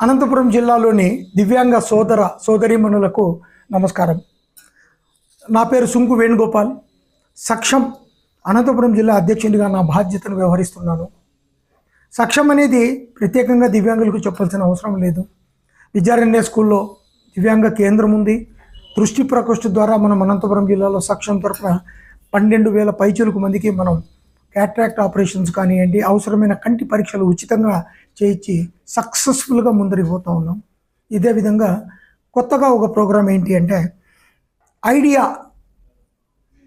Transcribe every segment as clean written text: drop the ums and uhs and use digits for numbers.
అనంతపురం జిల్లాలోని దివ్యాంగ సోదర సోదరీమణులకు నమస్కారం. నా పేరు సుంకు వేణుగోపాల్. సక్షం అనంతపురం జిల్లా అధ్యక్షుడిగా నా బాధ్యతను వ్యవహరిస్తున్నాను. సక్షం అనేది ప్రత్యేకంగా దివ్యాంగులకు చెప్పాల్సిన అవసరం లేదు. విద్యారణ్య స్కూల్లో దివ్యాంగ కేంద్రం ఉంది. దృష్టి ప్రకోష్ఠ ద్వారా మనం అనంతపురం జిల్లాలో సక్షం తరఫున 12,000 పైచులకు మందికి మనం క్యాట్రాక్ట్ ఆపరేషన్స్ కానివ్వండి, అవసరమైన కంటి పరీక్షలు ఉచితంగా చేయించి సక్సెస్ఫుల్గా ముందరికి పోతూ ఉన్నాం. ఇదే విధంగా కొత్తగా ఒక ప్రోగ్రాం ఏంటి అంటే ఐడియా,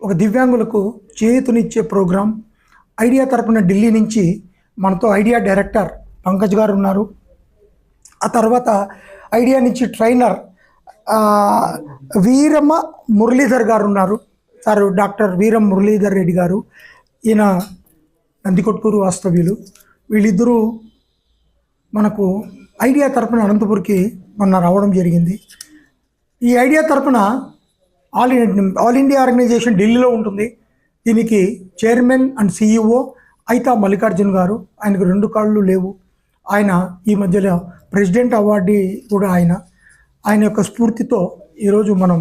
ఒక దివ్యాంగులకు చేతునిచ్చే ప్రోగ్రాం. ఐడియా తరపున ఢిల్లీ నుంచి మనతో ఐడియా డైరెక్టర్ పంకజ్ గారు ఉన్నారు. ఆ తర్వాత ఐడియా నుంచి ట్రైనర్ వీరమ్మ మురళీధర్ గారు ఉన్నారు. సార్ డాక్టర్ వీరం మురళీధర్ రెడ్డి గారు, ఈయన నందికొట్కూరు వాస్తవ్యులు. వీళ్ళిద్దరూ మనకు ఐడియా తరపున అనంతపూర్కి మొన్న రావడం జరిగింది. ఈ ఐడియా తరపున ఆల్ ఇండియా ఆర్గనైజేషన్ ఢిల్లీలో ఉంటుంది. దీనికి చైర్మన్ అండ్ సిఇఓ ఐతా మల్లికార్జున్ గారు. ఆయనకు 2 కాళ్ళు లేవు. ఆయన ఈ మధ్యలో ప్రెసిడెంట్ అవార్డు కూడా ఆయన యొక్క స్ఫూర్తితో ఈరోజు మనం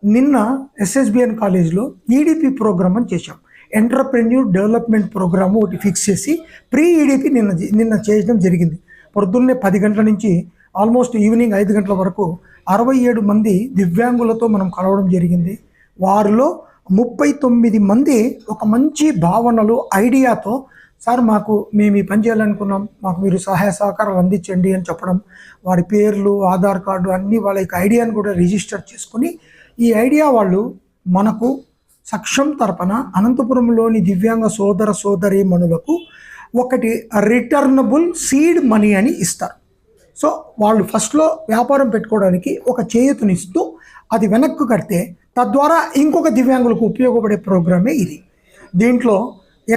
నిన్న ఎస్ఎస్బిఎన్ కాలేజ్లో ఈడిపి ప్రోగ్రామ్ అని చేశాం. ఎంటర్‌ప్రెన్యూర్ డెవలప్మెంట్ ప్రోగ్రాము ఒకటి ఫిక్స్ చేసి ప్రీ ఈడిపి నిన్న చేయడం జరిగింది. పొద్దున్నే 10 గంటల నుంచి ఆల్మోస్ట్ ఈవినింగ్ 5 గంటల వరకు 67 మంది దివ్యాంగులతో మనం కలవడం జరిగింది. వారిలో 39 మంది ఒక మంచి భావనలు ఐడియాతో, సార్ మేము ఈ పని చేయాలనుకున్నాం, మాకు మీరు సహాయ సహకారాలు అందించండి అని చెప్పడం, వారి పేర్లు, ఆధార్ కార్డు అన్నీ వాళ్ళ యొక్క ఐడియాను కూడా రిజిస్టర్ చేసుకుని, ఈ ఐడియా వాళ్ళు మనకు సక్షం తరపున అనంతపురంలోని దివ్యాంగ సోదర సోదరీమణులకు ఒకటి రిటర్నబుల్ సీడ్ మనీ అని ఇస్తారు. సో వాళ్ళు ఫస్ట్లో వ్యాపారం పెట్టుకోవడానికి ఒక చేయూతనిస్తూ అది వెనక్కు కడితే తద్వారా ఇంకొక దివ్యాంగులకు ఉపయోగపడే ప్రోగ్రామే ఇది. దీంట్లో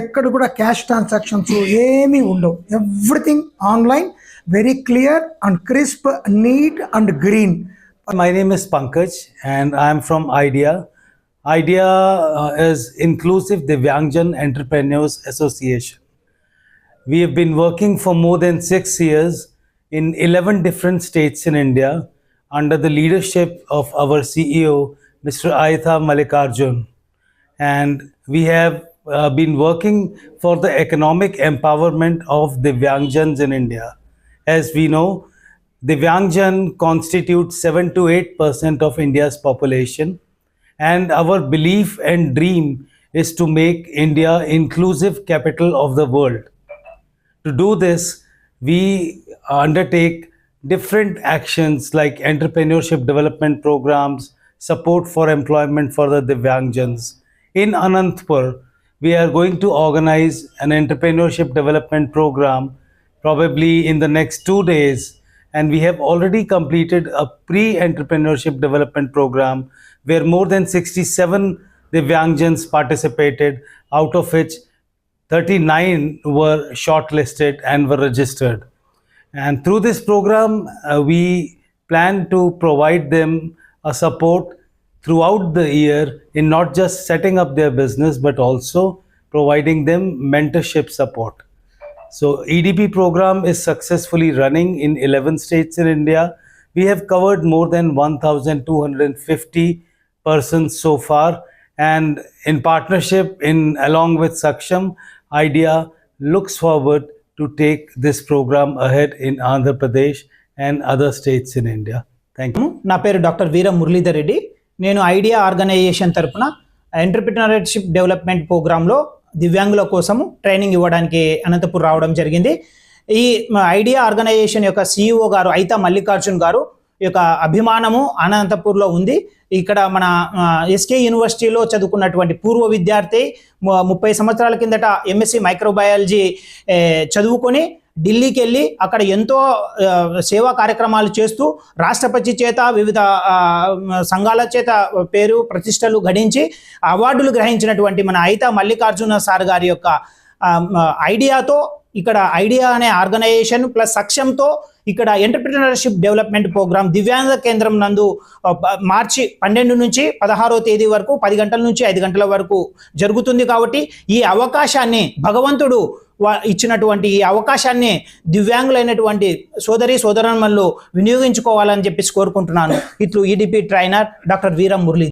ఎక్కడ కూడా క్యాష్ ట్రాన్సాక్షన్స్ ఏమీ ఉండవు. Everything online, very clear and crisp, neat and green. My name is Pankaj and I am from IDEA. IDEA is Inclusive Divyangjan Entrepreneurs Association. We have been working for more than 6 years in 11 different states in India under the leadership of our CEO, Mr. Aitha Mallikarjun. And we have been working for the economic empowerment of Divyangjans in India. As we know, Divyangjan constitutes 7 to 8% of India's population, and our belief and dream is to make India inclusive capital of the world. To do this, we undertake different actions like entrepreneurship development programs, support for employment for the Divyangjans. In Anantapur, we are going to organize an entrepreneurship development program probably in the next 2 days, and we have already completed a pre-entrepreneurship development program where more than 67 Divyangjans participated, out of which 39 were shortlisted and were registered. And through this program, we plan to provide them a support throughout the year in not just setting up their business, but also providing them mentorship support. So EDP program is successfully running in 11 states in India. We have covered more than 1,250 persons so far, and in partnership along with Saksham, IDEA looks forward to take this program ahead in Andhra Pradesh and other states in India. Thank you. నా పేరు doctor వీరం మురళీధర్ రెడ్డి. నేను idea organisation తరపున entrepreneurship development ప్రోగ్రాంలో దివ్యాంగుల కోసము training ఇవ్వడానికి అనంతపూర్ రావడం జరిగింది. ఈ ఐడియా ఆర్గనైజేషన్ యొక్క సిఇఓ గారు ఐతా మల్లికార్జున్ గారు యొక్క అభిమానము అనంతపూర్లో ఉంది. ఇక్కడ మన ఎస్కే యూనివర్సిటీలో చదువుకున్నటువంటి పూర్వ విద్యార్థి 30 సంవత్సరాల కిందట ఎంఎస్సి మైక్రోబయాలజీ చదువుకొని ఢిల్లీకి వెళ్ళి అక్కడ ఎంతో సేవా కార్యక్రమాలు చేస్తూ రాష్ట్రపతి చేత, వివిధ సంఘాల చేత పేరు ప్రతిష్టలు గడించి అవార్డులు గ్రహించినటువంటి మన ఐతా మల్లికార్జున సార్ గారి యొక్క ఐడియాతో ఇక్కడ ఐడియా అనే ఆర్గనైజేషన్ ప్లస్ సక్షంతో ఇక్కడ ఎంటర్‌ప్రెన్యూర్‌షిప్ డెవలప్మెంట్ ప్రోగ్రామ్ దివ్యాంగ కేంద్రం నందు మార్చి 12 నుంచి 16వ తేదీ వరకు 10 గంటల నుంచి 5 గంటల వరకు జరుగుతుంది. కాబట్టి ఈ అవకాశాన్ని భగవంతుడు ఇచ్చినటువంటి ఈ అవకాశాన్ని దివ్యాంగులైనటువంటి సోదరి సోదరమణులు వినియోగించుకోవాలని చెప్పేసి కోరుకుంటున్నాను. ఇట్లు ఈడిపి ట్రైనర్ డాక్టర్ వీరం మురళీ.